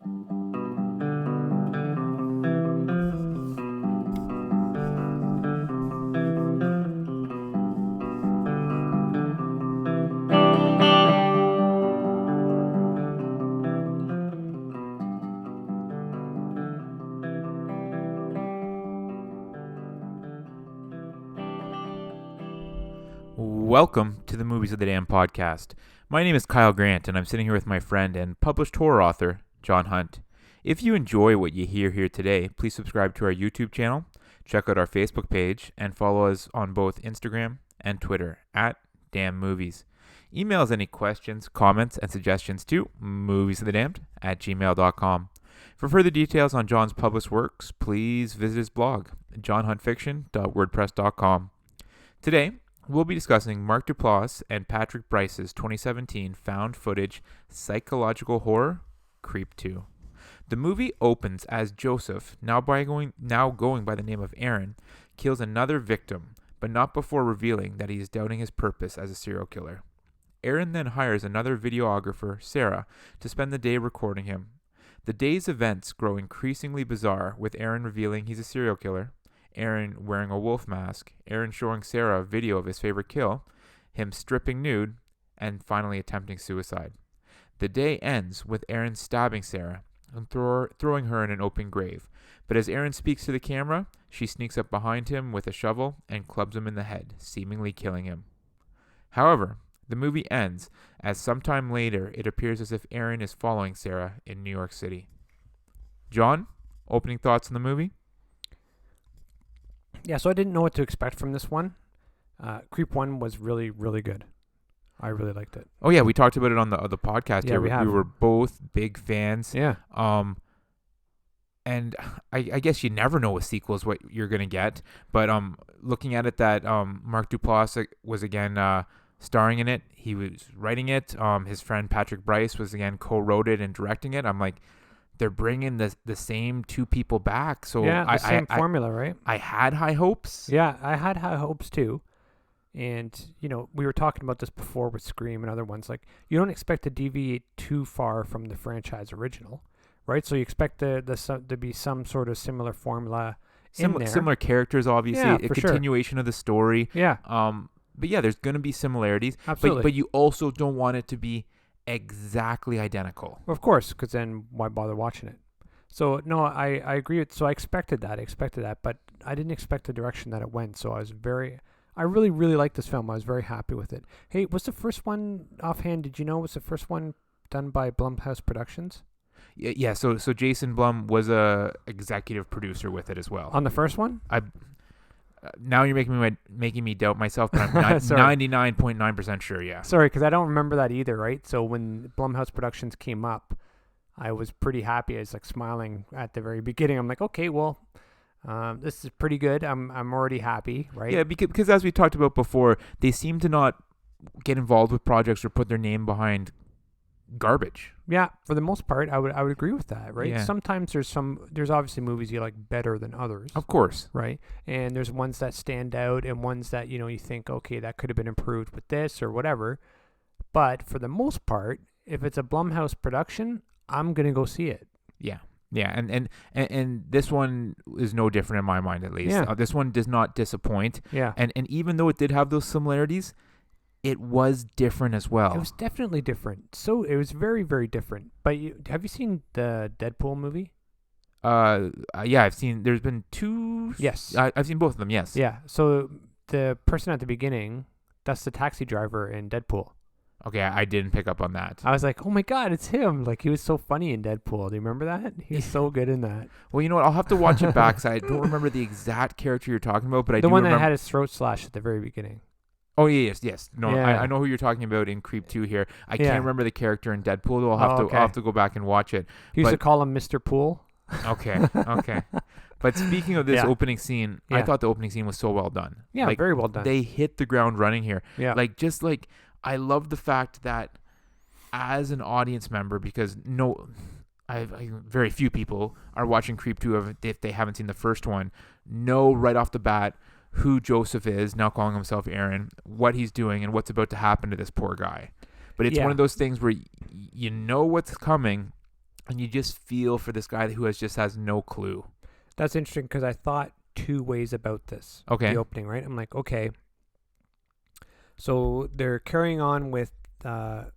Welcome to the Movies of the Damn podcast. My name is Kyle Grant, and I'm sitting here with my friend and published horror author, John Hunt. If you enjoy what you hear here today, please subscribe to our YouTube channel, check out our Facebook page, and follow us on both Instagram and Twitter at Damn Movies. Email us any questions, comments, and suggestions to moviesofthedamned@gmail.com. For further details on John's published works, please visit his blog, johnhuntfiction.wordpress.com. Today, we'll be discussing Mark Duplass and Patrick Brice's 2017 found footage psychological horror, Creep 2. The movie opens as Joseph, now going by the name of Aaron, kills another victim, but not before revealing that he is doubting his purpose as a serial killer. Aaron then hires another videographer, Sarah, to spend the day recording him. The day's events grow increasingly bizarre, with Aaron revealing he's a serial killer, Aaron wearing a wolf mask, Aaron showing Sarah a video of his favorite kill, him stripping nude, and finally attempting suicide. The day ends with Aaron stabbing Sarah and throwing her in an open grave. But as Aaron speaks to the camera, she sneaks up behind him with a shovel and clubs him in the head, seemingly killing him. However, the movie ends as sometime later it appears as if Aaron is following Sarah in New York City. John, opening thoughts on the movie? Yeah, so I didn't know what to expect from this one. Creep 1 was really, really good. I really liked it. Oh yeah, we talked about it on the podcast. Yeah, here. We were both big fans. Yeah. And I guess you never know with sequels what you're gonna get. But looking at it, that Mark Duplass was again starring in it. He was writing it. His friend Patrick Brice was again co-wrote it and directing it. I'm like, they're bringing the same two people back. So yeah, the same formula, right? I had high hopes. Yeah, I had high hopes too. And, we were talking about this before with Scream and other ones. Like, you don't expect to deviate too far from the franchise original, right? So you expect to be some sort of similar formula in there. Similar characters, obviously. Yeah, a continuation of the story. Yeah. But yeah, there's going to be similarities. Absolutely. But you also don't want it to be exactly identical. Of course, because then why bother watching it? So, no, I agree with, so I expected that, but I didn't expect the direction that it went. So I really, really liked this film. I was very happy with it. Hey, was the first one, offhand, did you know, was the first one done by Blumhouse Productions? Yeah, so Jason Blum was a executive producer with it as well. On the first one? Now you're making me doubt myself, but I'm 99.9% sure, yeah. Sorry, because I don't remember that either, right? So when Blumhouse Productions came up, I was pretty happy. I was like smiling at the very beginning. I'm like, okay, well, this is pretty good. I'm already happy, right? Yeah, because as we talked about before, they seem to not get involved with projects or put their name behind garbage. Yeah, for the most part, I would agree with that, right? Yeah. Sometimes there's obviously movies you like better than others. Of course. Right? And there's ones that stand out and ones that, you think, okay, that could have been improved with this or whatever. But for the most part, if it's a Blumhouse production, I'm going to go see it. Yeah. Yeah, and this one is no different in my mind, at least. Yeah. This one does not disappoint. Yeah. And even though it did have those similarities, it was different as well. It was definitely different. So it was very, very different. But have you seen the Deadpool movie? Yeah, I've seen. There's been two. Yes. I've seen both of them. Yes. Yeah. So the person at the beginning, that's the taxi driver in Deadpool. Okay, I didn't pick up on that. I was like, oh my God, it's him. Like, he was so funny in Deadpool. Do you remember that? He was so good in that. Well, you know what? I'll have to watch it back, because I don't remember the exact character you're talking about, but I do remember. The remember. one that had his throat slashed at the very beginning. Oh, yes. No, Yeah. I know who you're talking about in Creep 2 here. I Yeah. can't remember the character in Deadpool, though. I'll have to go back and watch it. He used to call him Mr. Pool. Okay. But speaking of this opening scene, I Yeah. thought the opening scene was so well done. Yeah, Like, very well done. They hit the ground running here. Yeah. I love the fact that as an audience member, because very few people are watching Creep 2 if they haven't seen the first one, know right off the bat who Joseph is, now calling himself Aaron, what he's doing, and what's about to happen to this poor guy. But it's one of those things where you know what's coming, and you just feel for this guy who has no clue. That's interesting because I thought two ways about this. Okay. The opening, right? I'm like, okay. So they're carrying on with the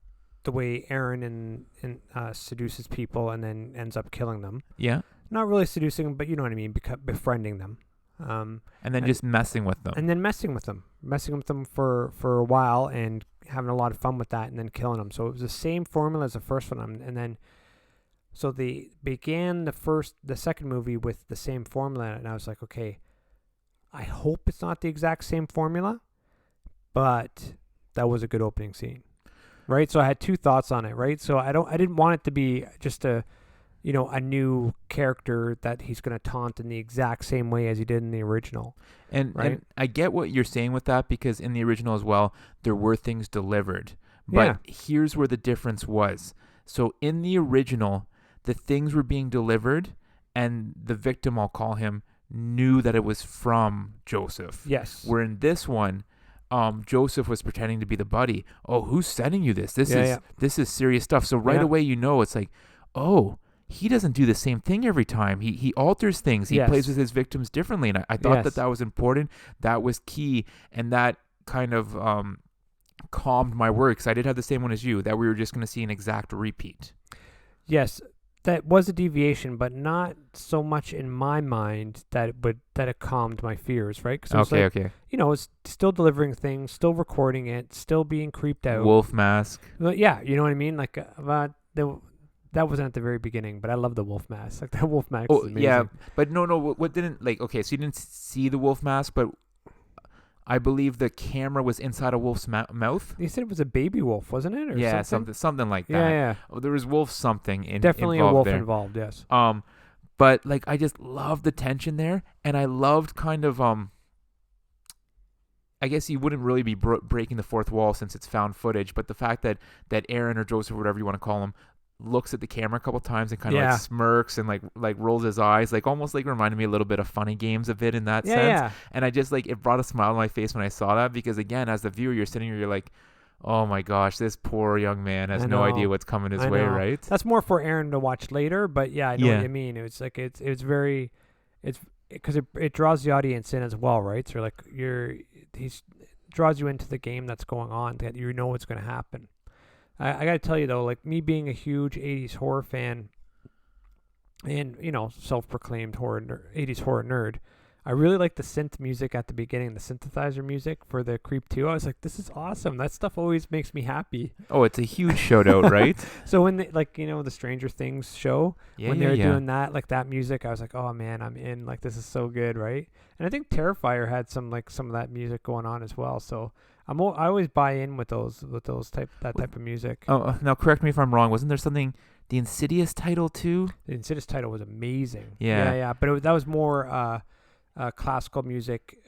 way Aaron and seduces people and then ends up killing them. Yeah. Not really seducing them, but you know what I mean, befriending them. And then just messing with them. And then messing with them for a while and having a lot of fun with that and then killing them. So it was the same formula as the first one. And then, so they began the second movie with the same formula. And I was like, okay, I hope it's not the exact same formula, but that was a good opening scene. Right. So I had two thoughts on it. Right. So I didn't want it to be just a new character that he's going to taunt in the exact same way as he did in the original. And I get what you're saying with that, because in the original as well, there were things delivered. But here's where the difference was. So in the original, the things were being delivered, and the victim, I'll call him, knew that it was from Joseph. Yes. Where in this one, Joseph was pretending to be the buddy. Oh, who's sending you this? This is serious stuff. So right away, it's like, oh, he doesn't do the same thing every time. He alters things. He plays with his victims differently. And I thought that was important. That was key. And that kind of calmed my works. I did have the same one as you, that we were just going to see an exact repeat. Yes, that was a deviation, but not so much in my mind that it calmed my fears, right? Okay. It's still delivering things, still recording it, still being creeped out. Wolf mask. Yeah, you know what I mean? Like, that wasn't at the very beginning, but I love the wolf mask. Like, that wolf mask is amazing. Yeah, but no, what didn't, like, okay, so you didn't see the wolf mask, but I believe the camera was inside a wolf's mouth. You said it was a baby wolf, wasn't it? Or something like that. Yeah. Oh, there was wolf something definitely involved a wolf there. involved, yes. But like, I just loved the tension there, and I loved kind of I guess you wouldn't really be breaking the fourth wall since it's found footage, but the fact that Aaron or Joseph, whatever you want to call him, looks at the camera a couple times and kind of like smirks and like rolls his eyes, like almost like reminded me a little bit of Funny Games a bit in that sense. Yeah. And I just like, it brought a smile on my face when I saw that, because again, as the viewer, you're sitting here, you're like, oh my gosh, this poor young man has no idea what's coming his way, right? That's more for Aaron to watch later, but yeah, I know what you mean. It's like it's because it draws the audience in as well, right? So like draws you into the game that's going on, that you know what's going to happen. I got to tell you, though, like, me being a huge 80s horror fan and, self-proclaimed 80s horror nerd, I really like the synth music at the beginning, the synthesizer music for the Creep 2. I was like, this is awesome. That stuff always makes me happy. Oh, it's a huge shout out, right? So when they, the Stranger Things show, when they're doing that, like that music, I was like, oh man, I'm in. Like, this is so good, right? And I think Terrifier had some of that music going on as well. So I always buy in with that type of music. Oh, now correct me if I'm wrong. Wasn't there something, the Insidious title too? The Insidious title was amazing. Yeah. But that was more classical music,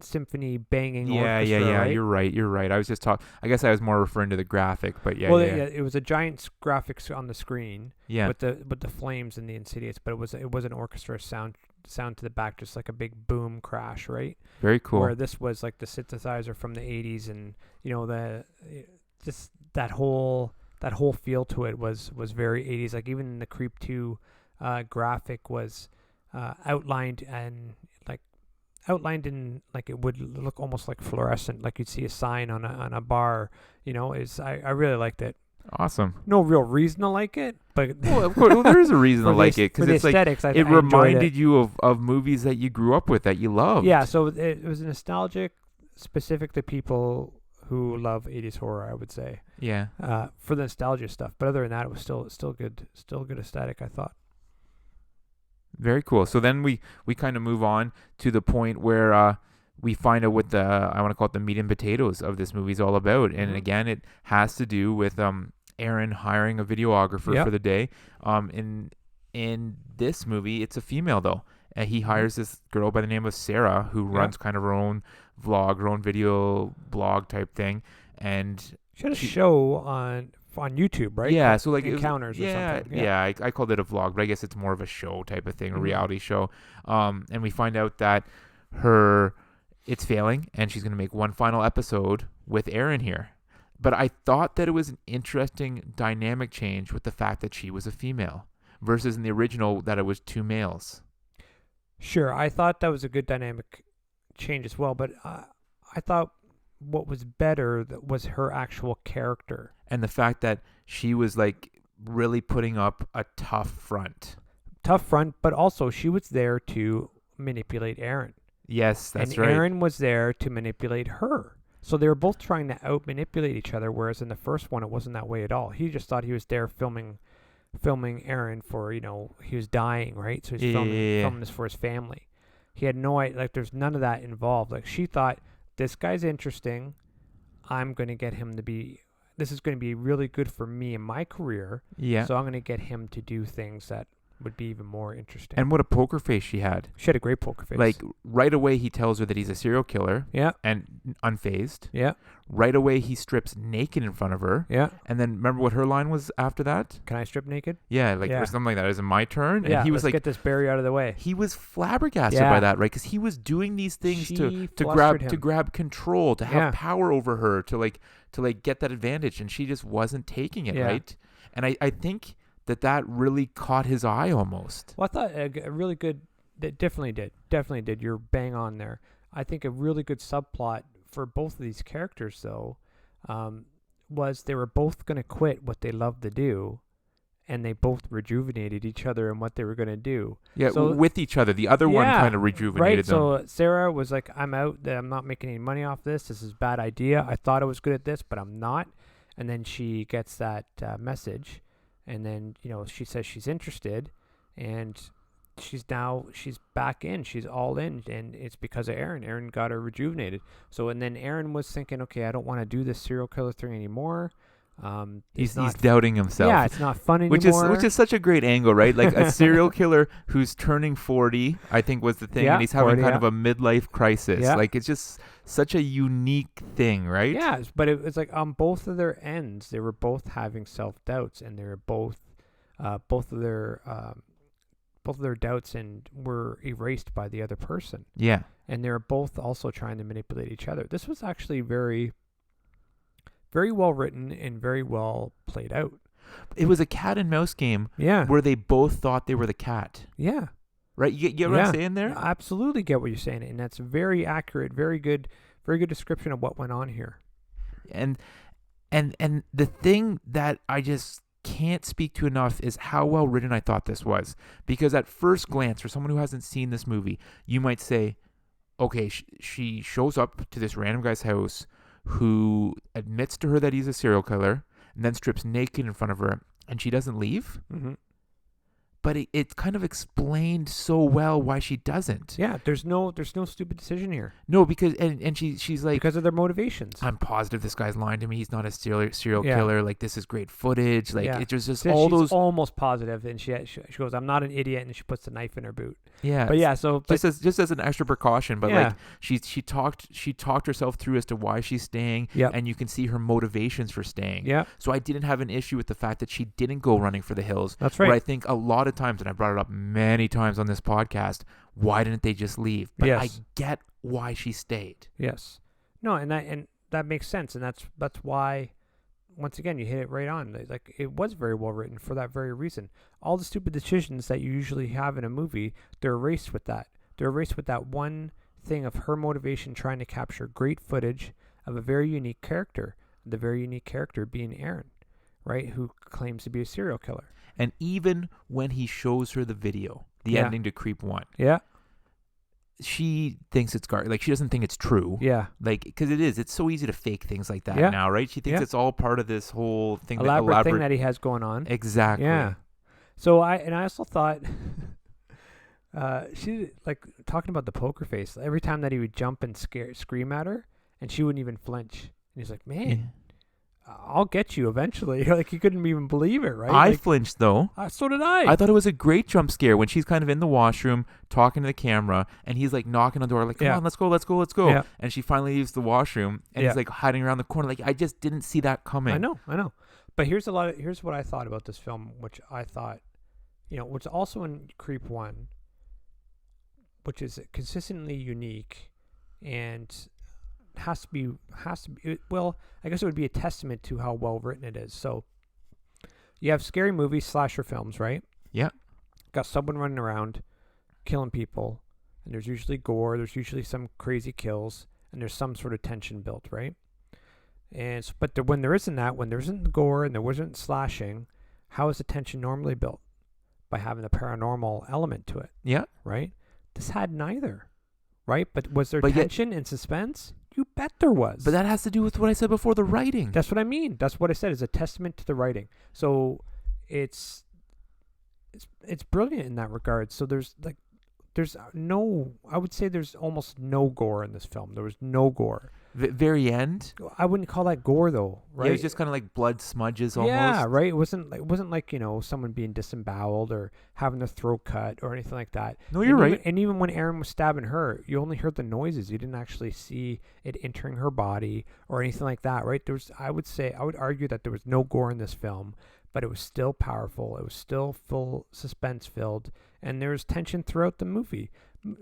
symphony banging orchestra. Yeah. Right? You're right. I was just I guess I was more referring to the graphic, but yeah. It was a giant graphics on the screen. Yeah. With the flames and the Insidious, but it was an orchestra sound to the back, just like a big boom crash, right? Very cool. Where this was like the synthesizer from the 80s, and just that whole feel to it was very 80s. Like, even the Creep 2 graphic was outlined in like it would look almost like fluorescent, like you'd see a sign on a bar. I really liked it. Awesome. No real reason to like it, but of course, there is a reason to like it, because it's aesthetics, like it reminded you of movies that you grew up with, that you loved. Yeah, so it was nostalgic, specific to people who love 80s horror, I would say. Yeah. For the nostalgia stuff, but other than that, it was still good aesthetic, I thought. Very cool. So then we kind of move on to the point where we find out what I want to call it the meat and potatoes of this movie is all about. And again, it has to do with Aaron hiring a videographer for the day. In this movie, it's a female, though. He hires this girl by the name of Sarah, who runs kind of her own vlog, her own video blog type thing. And she had a show on YouTube, right? Yeah, so like Encounters or something. Yeah, I called it a vlog, but I guess it's more of a show type of thing, a reality show. And we find out that it's failing, and she's going to make one final episode with Aaron here. But I thought that it was an interesting dynamic change with the fact that she was a female versus in the original that it was two males. Sure, I thought that was a good dynamic change as well, but I thought what was better was her actual character. And the fact that she was like really putting up a tough front. Tough front, but also she was there to manipulate Aaron. Yes, that's and right. Aaron was there to manipulate her. So they were both trying to out-manipulate each other, whereas in the first one, it wasn't that way at all. He just thought he was there filming Aaron for, he was dying, right? So he's filming this for his family. He had no idea, like, there's none of that involved. Like, she thought, this guy's interesting. I'm going to get him to be, this is going to be really good for me in my career. Yeah. So I'm going to get him to do things that would be even more interesting. And what a poker face she had. She had a great poker face. Like, right away he tells her that he's a serial killer. Yeah. And unfazed. Yeah. Right away he strips naked in front of her. Yeah. And then remember what her line was after that? Can I strip naked? Yeah, like or something like that. Is it my turn? Yeah, and he was let's like, get this Barry out of the way. he was flabbergasted by that, right? Because he was doing these things to grab control, to have power over her, to get that advantage, and she just wasn't taking it, right? And I think that really caught his eye almost. Well, I thought a really good, that definitely did. You're bang on there. I think a really good subplot for both of these characters, though, was they were both going to quit what they loved to do, and they both rejuvenated each other in what they were going to do. Yeah, so, with each other. The other one kind of rejuvenated them. So Sarah was like, I'm out. I'm not making any money off this. This is a bad idea. I thought I was good at this, but I'm not. And then she gets that message. And then, she says she's interested, and she's back in. She's all in, and it's because of Aaron. Aaron got her rejuvenated. So, and then Aaron was thinking, okay, I don't want to do this serial killer thing anymore. He's doubting himself. Yeah, it's not fun anymore. Which is such a great angle, right? Like a serial killer who's turning 40, I think was the thing, and he's having kind of a midlife crisis. Yeah. Like it's just such a unique thing, right? Yeah, but it was like on both of their ends, they were both having self-doubts, and they were both of their doubts and were erased by the other person. Yeah. And they were both also trying to manipulate each other. This was actually very, very well written and very well played out. It was a cat and mouse game. Yeah. Where they both thought they were the cat. Yeah. Right? You get what I'm saying there? I absolutely get what you're saying, and that's very accurate, very good description of what went on here. And the thing that I just can't speak to enough is how well written I thought this was. Because at first glance, for someone who hasn't seen this movie, you might say, okay, she shows up to this random guy's house who admits to her that he's a serial killer and then strips naked in front of her, and she doesn't leave. Mm-hmm. But it kind of explained so well why she doesn't. Yeah, there's no stupid decision here. No, because and she's like, because of their motivations. I'm positive this guy's lying to me. He's not a serial killer. Like, this is great footage. Like it was just all she's those almost positive, and she goes, I'm not an idiot, and she puts the knife in her boot. Yeah, but just as an extra precaution. But like she talked herself through as to why she's staying. Yeah, and you can see her motivations for staying. Yeah, so I didn't have an issue with the fact that she didn't go running for the hills. That's right. Where I think a lot of times, and I brought it up many times on this podcast, why didn't they just leave? But I get why she stayed. Yes. No, and that makes sense, and that's why, once again, you hit it right on. Like, it was very well written for that very reason. All the stupid decisions that you usually have in a movie, they're erased with that. They're erased with that one thing of her motivation trying to capture great footage of a very unique character, the very unique character being Aaron, right, who claims to be a serial killer. And even when he shows her the video, the ending to Creep 1, she thinks it's garbage. Like, she doesn't think it's true. Yeah. Like, because it's so easy to fake things like that now, right? She thinks it's all part of this whole thing. Elaborate thing that he has going on. Exactly. Yeah. So I also thought, she, like, talking about the poker face, every time that he would jump and scream at her, and she wouldn't even flinch. And he's like, man. Yeah. I'll get you eventually. Like, you couldn't even believe it, right? I flinched, though. So did I. I thought it was a great jump scare when she's kind of in the washroom talking to the camera, and he's like knocking on the door, like, come on, let's go. Yeah. And she finally leaves the washroom, and he's like hiding around the corner. Like, I just didn't see that coming. I know. But here's what I thought about this film, which I thought, which also in Creep 1, which is consistently unique and has to be well, I guess it would be a testament to how well written it is. So you have scary movies, slasher films, right? Yeah. Got someone running around killing people, and there's usually gore, there's usually some crazy kills, and there's some sort of tension built, right? And but when there isn't that, when there isn't gore and there wasn't slashing, how is the tension normally built? By having a paranormal element to it, Yeah. right? This had neither, right? But was there But yet- tension and suspense? You bet there was. But that has to do with what I said before, the writing. That's what I mean. That's what I said is a testament to the writing. So it's brilliant in that regard. So there's I would say there's almost no gore in this film. There was no gore. Very end. I wouldn't call that gore though, right? Yeah, it was just kind of like blood smudges almost. Yeah, right. It wasn't like someone being disemboweled or having their throat cut or anything like that. No, you're right. And even when Aaron was stabbing her, you only heard the noises. You didn't actually see it entering her body or anything like that, right? I would argue that there was no gore in this film, but it was still powerful. It was still full suspense filled, and there was tension throughout the movie.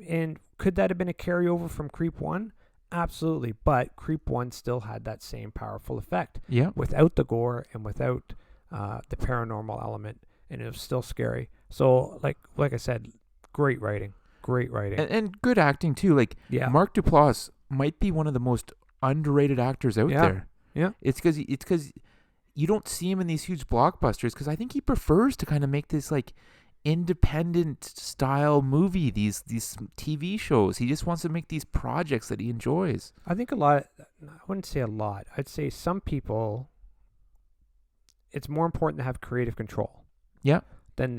And could that have been a carryover from Creep 1? Absolutely, but Creep 1 still had that same powerful effect. Yeah. Without the gore and without the paranormal element, and it was still scary. So, like I said, great writing. And good acting too. Like Yeah. Mark Duplass might be one of the most underrated actors out Yeah. there. Yeah. It's because you don't see him in these huge blockbusters, because I think he prefers to kind of make this like independent style movie, these TV shows. He just wants to make these projects that he enjoys. I think I wouldn't say a lot. I'd say some people, it's more important to have creative control. Yeah. Than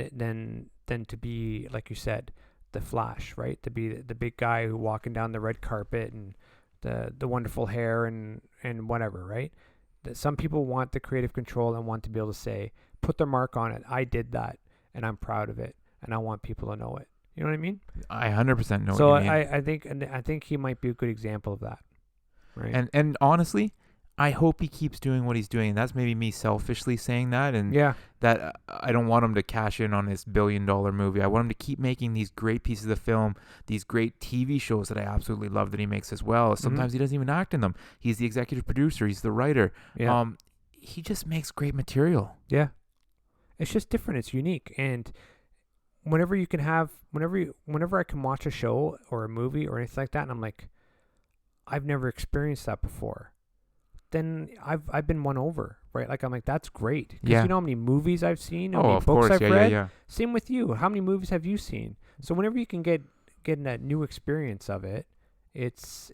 to be, like you said, the Flash, right? To be the big guy who walking down the red carpet and the wonderful hair and whatever, right? That some people want the creative control and want to be able to say, put their mark on it. I did that, and I'm proud of it, and I want people to know it. You know what I mean? I 100% know So what you mean. I think he might be a good example of that. Right. And honestly, I hope he keeps doing what he's doing. And that's maybe me selfishly saying that, and yeah. that I don't want him to cash in on this $1 billion movie. I want him to keep making these great pieces of film, these great TV shows that I absolutely love that he makes as well. Sometimes he doesn't even act in them. He's the executive producer. He's the writer. Yeah. He just makes great material. Yeah. It's just different. It's unique. And whenever I can watch a show or a movie or anything like that, and I'm like, I've never experienced that before, then I've been won over, right? Like, I'm like, that's great. Because Yeah. you know how many movies I've seen, how Oh, many of books course. I've Yeah, read. yeah. Same with you. How many movies have you seen? So whenever you can get that new experience of it, it's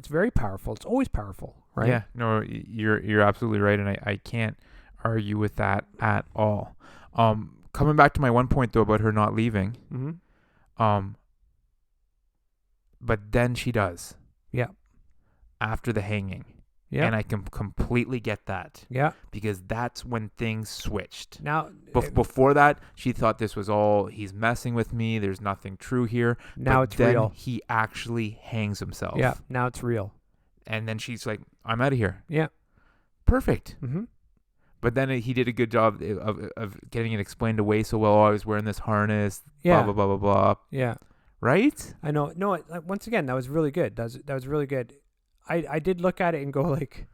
very powerful. It's always powerful, right? Yeah, no, you're absolutely right, and I can't argue with that at all. Coming back to my one point though about her not leaving, Mm-hmm. but then she does. Yeah. After the hanging. Yeah. And I can completely get that, Yeah. because that's when things switched. Now, Before that, she thought this was all, he's messing with me. There's nothing true here. now But it's then real. he actually hangs himself. Yeah. Now it's real. And then she's like, I'm out of here. Yeah. Perfect. Mm-hmm. But then he did a good job of getting it explained away so well. Oh, I was wearing this harness. Yeah. Blah, blah, blah, blah, blah. Yeah. Right? I know. No, once again, that was really good. That was really good. I did look at it and go like,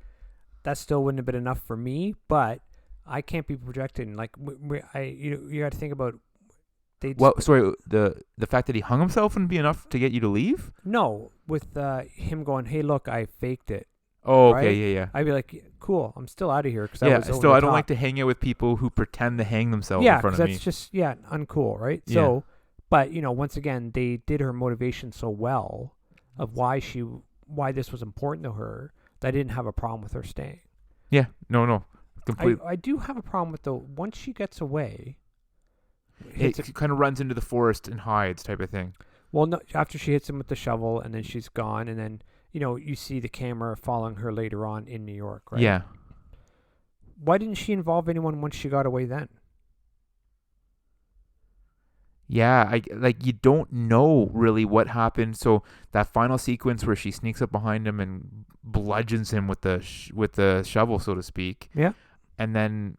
that still wouldn't have been enough for me, but I can't be projecting. Like, you got to think about. Well, sorry, the fact that he hung himself wouldn't be enough to get you to leave? No, with him going, hey, look, I faked it. Oh, okay, Right? yeah. I'd be like, cool, I'm still out of here because Yeah, still, I don't like to hang out with people who pretend to hang themselves in front of me. that's just uncool, right? Yeah. So, but once again, they did her motivation so well of why this was important to her that I didn't have a problem with her staying. Yeah, no, completely. I do have a problem with once she gets away. It kind of runs into the forest and hides type of thing. Well, no, after she hits him with the shovel and then she's gone, and then you see the camera following her later on in New York, right? Yeah. Why didn't she involve anyone once she got away then? Yeah, you don't know really what happened. So that final sequence where she sneaks up behind him and bludgeons him with the shovel, so to speak. Yeah. And then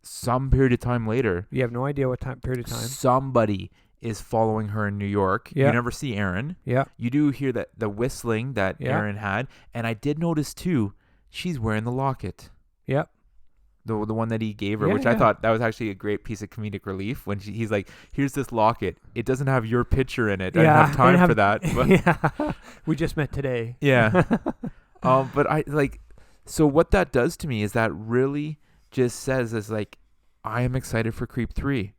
some period of time later, You have no idea what period of time. somebody is following her in New York. Yeah. You never see Aaron. Yeah. You do hear that the whistling that Yeah. Aaron had, and I did notice too, she's wearing the locket. Yep. The one that he gave her, Yeah, which I yeah. thought that was actually a great piece of comedic relief when he's like, here's this locket. It doesn't have your picture in it. I didn't have time for that. But Yeah. We just met today. yeah. But I like, so what that does to me is that really just says is like, I am excited for Creep 3.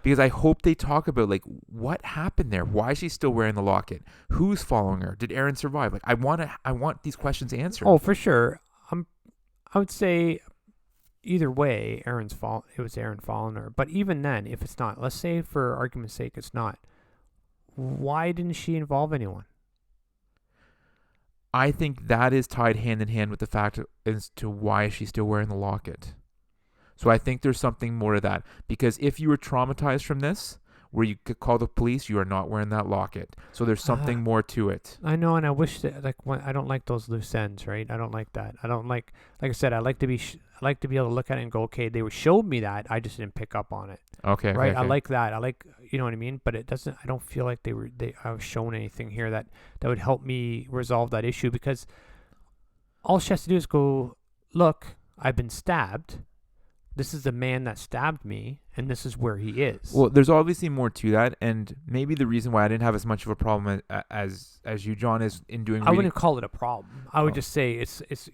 Because I hope they talk about like what happened there. Why is she still wearing the locket? Who's following her? Did Aaron survive? Like I want these questions answered. Oh, for sure. I would say either way, it was Aaron following her. But even then, if it's not, let's say for argument's sake, it's not. Why didn't she involve anyone? I think that is tied hand in hand with the fact as to why she's still wearing the locket. So I think there's something more to that. Because if you were traumatized from this, where you could call the police, you are not wearing that locket. So there's something more to it. I know, and I wish that I don't like those loose ends, right? I don't like that. I don't like I said, I like to be able to look at it and go, okay, they showed me that, I just didn't pick up on it. Okay. Right? Okay. I like that. I like, you know what I mean? But it doesn't. I don't feel like I was shown anything here that would help me resolve that issue, because all she has to do is go, look, I've been stabbed. This is the man that stabbed me, and this is where he is. Well, there's obviously more to that, and maybe the reason why I didn't have as much of a problem as you, John, is in doing. I wouldn't call it a problem. I would just say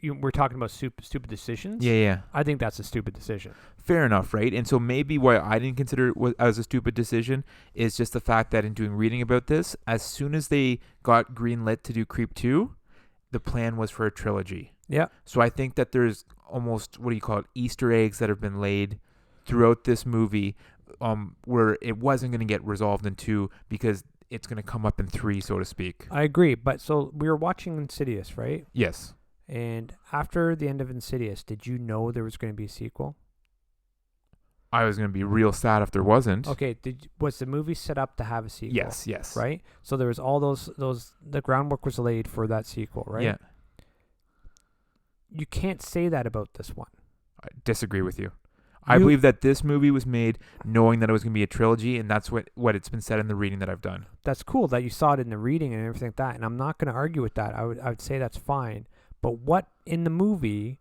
we're talking about stupid decisions. Yeah. I think that's a stupid decision. Fair enough, right? And so maybe why I didn't consider it as a stupid decision is just the fact that in doing reading about this, as soon as they got greenlit to do Creep 2, the plan was for a trilogy. Yeah. So I think that there's almost, what do you call it, Easter eggs that have been laid throughout this movie, where it wasn't going to get resolved in 2 because it's going to come up in 3, so to speak. I agree, but so we were watching Insidious, right? Yes. And after the end of Insidious, did you know there was going to be a sequel? I was going to be real sad if there wasn't. Okay, was the movie set up to have a sequel? Yes. Right? So there was all those the groundwork was laid for that sequel, right? Yeah. You can't say that about this one. I disagree with you. I believe that this movie was made knowing that it was going to be a trilogy, and that's what it's been said in the reading that I've done. That's cool that you saw it in the reading and everything like that, and I'm not going to argue with that. I would say that's fine. But what in the movie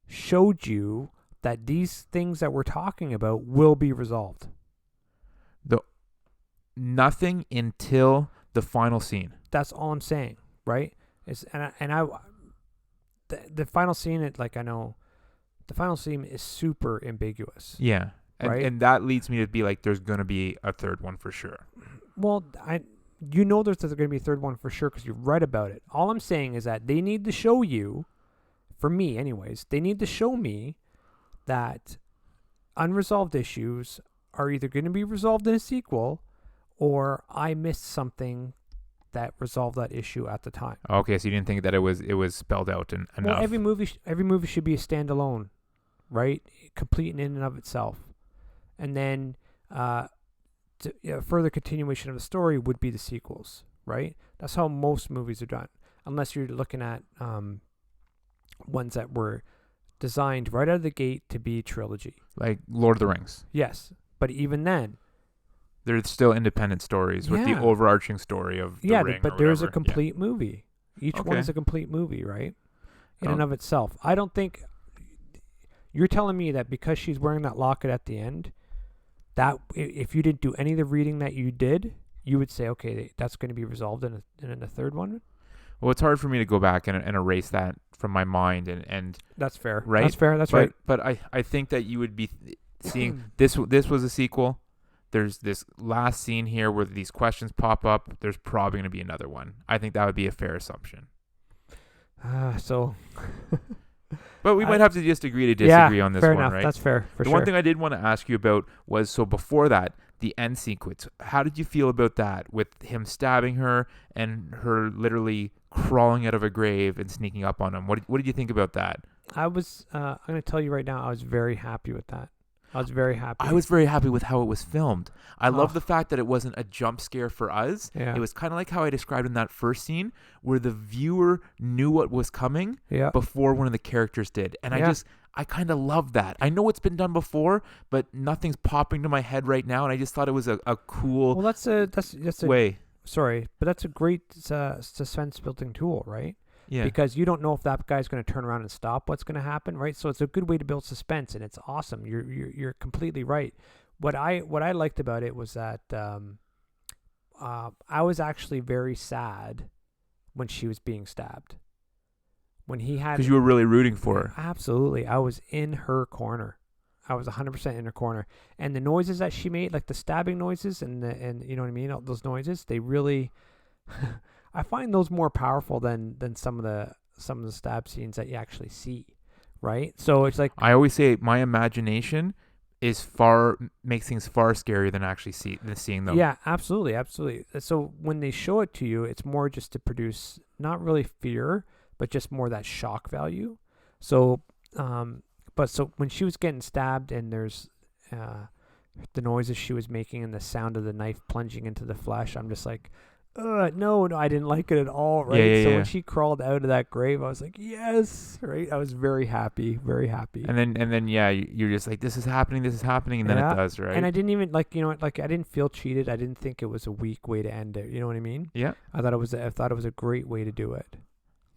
showed you that these things that we're talking about will be resolved? Nothing until the final scene. That's all I'm saying, right? The final scene, the final scene is super ambiguous. Yeah. Right? And that leads me to be like, there's going to be a third one for sure. Well, there's going to be a third one for sure because you've read about it. All I'm saying is that they need to show you, for me anyways, they need to show me that unresolved issues are either going to be resolved in a sequel or I missed something that resolved that issue at the time. Okay, so you didn't think that it was spelled out enough. Well, every movie should be a standalone, right? Complete in and of itself. And then further continuation of the story would be the sequels, right? That's how most movies are done. Unless you're looking at ones that were designed right out of the gate to be trilogy. Like Lord of the Rings. Yes. But even then, they're still independent stories with the overarching story of the ring. But there's a complete movie. Each one Okay. is a complete movie, right? In and of itself. I don't think you're telling me that because she's wearing that locket at the end, that if you didn't do any of the reading that you did, you would say, okay, that's going to be resolved in the third one. Well, it's hard for me to go back and erase that from my mind, and That's fair. Right? That's fair. That's right. But I think that you would be seeing this was a sequel. There's this last scene here where these questions pop up. There's probably going to be another one. I think that would be a fair assumption. But we might have to just agree to disagree on this fair one, enough. right? That's fair. For The sure. one thing I did want to ask you about was, so before that, the end sequence. How did you feel about that, with him stabbing her and her literally crawling out of a grave and sneaking up on him? What did you think about that? I'm going to tell you right now, I was very happy with that. I was very happy. I was very happy with how it was filmed. I love Oh. the fact that it wasn't a jump scare for us. Yeah. It was kind of like how I described in that first scene, where the viewer knew what was coming Yeah. before one of the characters did. And Yeah. I kind of love that. I know it's been done before, but nothing's popping to my head right now, and I just thought it was a cool Well, that's a way. sorry, but that's a great suspense building tool, right? Yeah. Because you don't know if that guy's going to turn around and stop what's going to happen, right? So it's a good way to build suspense, and it's awesome. You're completely right. What I liked about it was that I was actually very sad when she was being stabbed. When he had, Because you were really rooting for her. absolutely, I was in her corner. I was 100% in her corner, and the noises that she made, like the stabbing noises, and you know what I mean, all those noises, they really. I find those more powerful than some of the stab scenes that you actually see, right? So it's like, I always say my imagination makes things far scarier than actually seeing them. yeah, absolutely, absolutely. So when they show it to you, it's more just to produce not really fear, but just more that shock value. So, but so when she was getting stabbed and there's the noises she was making and the sound of the knife plunging into the flesh, I'm just like, no, I didn't like it at all, right? Yeah, So yeah. when she crawled out of that grave, I was like, yes, right? I was very happy, very happy. And then yeah, you're just like, this is happening, and then Yeah. it does, right? And I didn't even like, you know, like I didn't feel cheated. I didn't think it was a weak way to end it. You know what I mean? Yeah. I thought it was a great way to do it.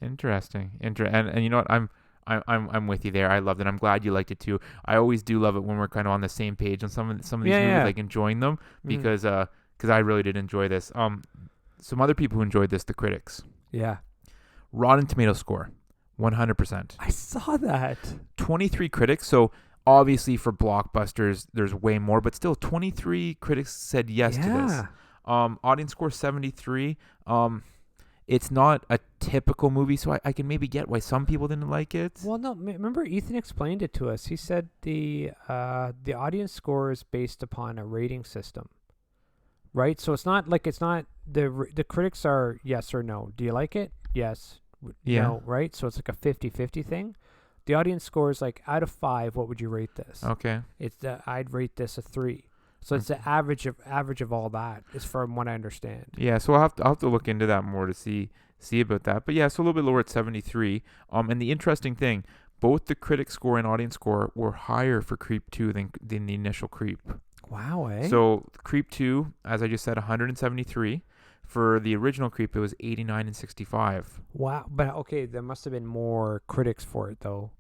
Interesting. And you know what? I'm with you there. I loved it. I'm glad you liked it too. I always do love it when we're kind of on the same page on some of these movies, Yeah. like enjoying them Mm. because I really did enjoy this. Some other people who enjoyed this, the critics. Yeah. Rotten Tomato score, 100%. I saw that. 23 critics. So obviously for blockbusters, there's way more, but still 23 critics said yes to this. Yeah. Audience score 73. It's not a typical movie, so I can maybe get why some people didn't like it. Well, no, remember Ethan explained it to us. He said the audience score is based upon a rating system, right? So it's not the critics are yes or no. Do you like it? Yes. Yeah. No, right? So it's like a 50-50 thing. The audience score is like out of 5, what would you rate this? Okay. It's I'd rate this a 3. So it's the average of all that is from what I understand. Yeah, so I'll have to look into that more to see about that. But yeah, so a little bit lower at 73. And the interesting thing, both the critic score and audience score were higher for Creep 2 than the initial Creep. Wow, eh? So Creep 2, as I just said, 173. For the original Creep, it was 89 and 65. Wow, but okay, there must have been more critics for it though.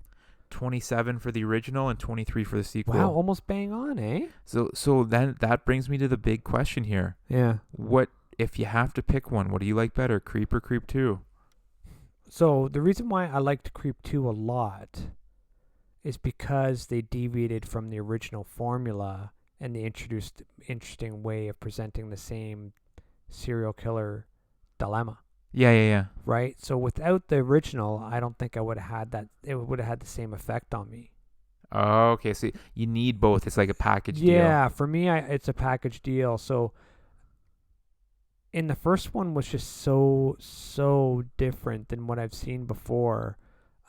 27 for the original and 23 for the sequel. Wow, almost bang on, eh? So then that brings me to the big question here. Yeah. What if you have to pick one? What do you like better, Creep or Creep 2? So the reason why I liked Creep 2 a lot is because they deviated from the original formula and they introduced interesting way of presenting the same serial killer dilemma. Yeah. Right? So without the original, I don't think I would have had that. It would have had the same effect on me. Oh, okay. So you need both. It's like a package deal. Yeah, for me, it's a package deal. So in the first one was just so different than what I've seen before.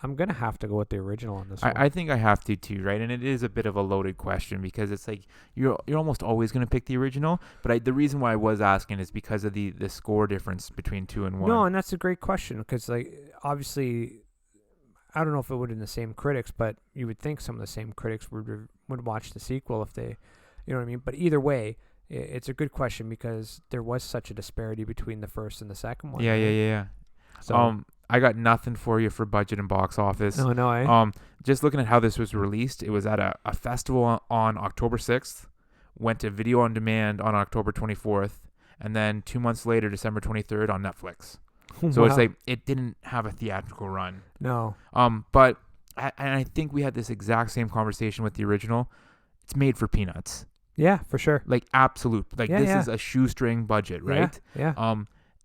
I'm going to have to go with the original on this one. I think I have to too, right? And it is a bit of a loaded question because it's like you're almost always going to pick the original. But the reason why I was asking is because of the score difference between 2 and 1. No, and that's a great question because, like, obviously, I don't know if it would have been the same critics, but you would think some of the same critics would watch the sequel if they, you know what I mean? But either way, it's a good question because there was such a disparity between the first and the second one. Yeah. So, I got nothing for you for budget and box office. no, eh? Just looking at how this was released, it was at a festival on October 6th, went to video on demand on October 24th, and then 2 months later, December 23rd on Netflix. So Wow. it's like it didn't have a theatrical run. No. But I think we had this exact same conversation with the original. It's made for peanuts. Yeah, for sure. Like absolute. Like Yeah, this yeah. is a shoestring budget, right? Yeah.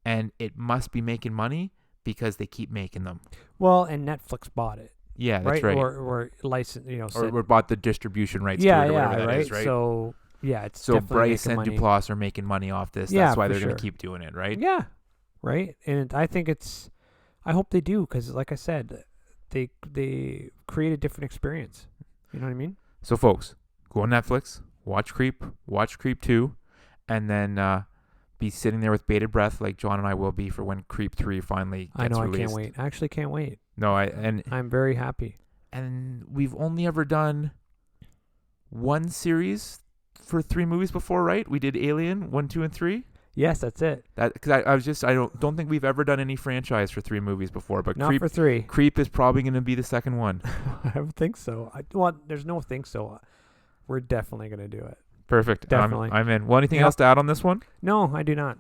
And it must be making money because they keep making them. Well, and Netflix bought it, Yeah, that's right. Or license, Or bought the distribution rights yeah, to it or whatever that right? is, right? So, yeah, it's So definitely Bryce making and money. Duplass are making money off this. Yeah, That's why for they're going sure. to keep doing it, right? Yeah, right. And I think I hope they do because, like I said, they create a different experience. You know what I mean? So, folks, go on Netflix, watch Creep 2, and then be sitting there with bated breath like John and I will be for when Creep 3 finally gets I know. released. I can't wait. I actually can't wait. No, and I'm very happy. and we've only ever done one series for 3 movies before, right? We did Alien 1, 2, and 3. Yes, that's it. That because I don't think we've ever done any franchise for 3 movies before. But Not for 3. Creep is probably going to be the second one. I don't think so. There's no think so. We're definitely going to do it. Perfect. Definitely. I'm in. Well, anything Yep. else to add on this one? No, I do not.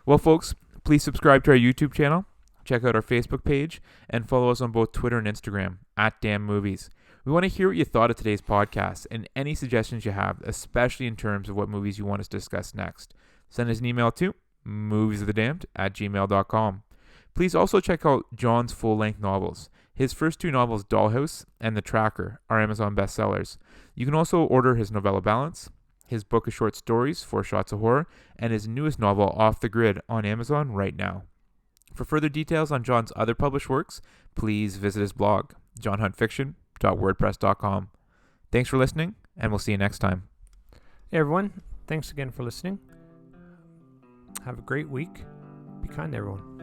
Well, folks, please subscribe to our YouTube channel, check out our Facebook page, and follow us on both Twitter and Instagram @DamnMovies. We want to hear what you thought of today's podcast and any suggestions you have, especially in terms of what movies you want us to discuss next. Send us an email to moviesofthedamned@gmail.com. Please also check out John's full-length novels. His first 2 novels, Dollhouse and The Tracker, are Amazon bestsellers. You can also order his novella Balance, his book of short stories, 4 Shots of Horror, and his newest novel, Off the Grid, on Amazon right now. For further details on John's other published works, please visit his blog, johnhuntfiction.wordpress.com. Thanks for listening, and we'll see you next time. Hey, everyone. Thanks again for listening. Have a great week. Be kind to everyone.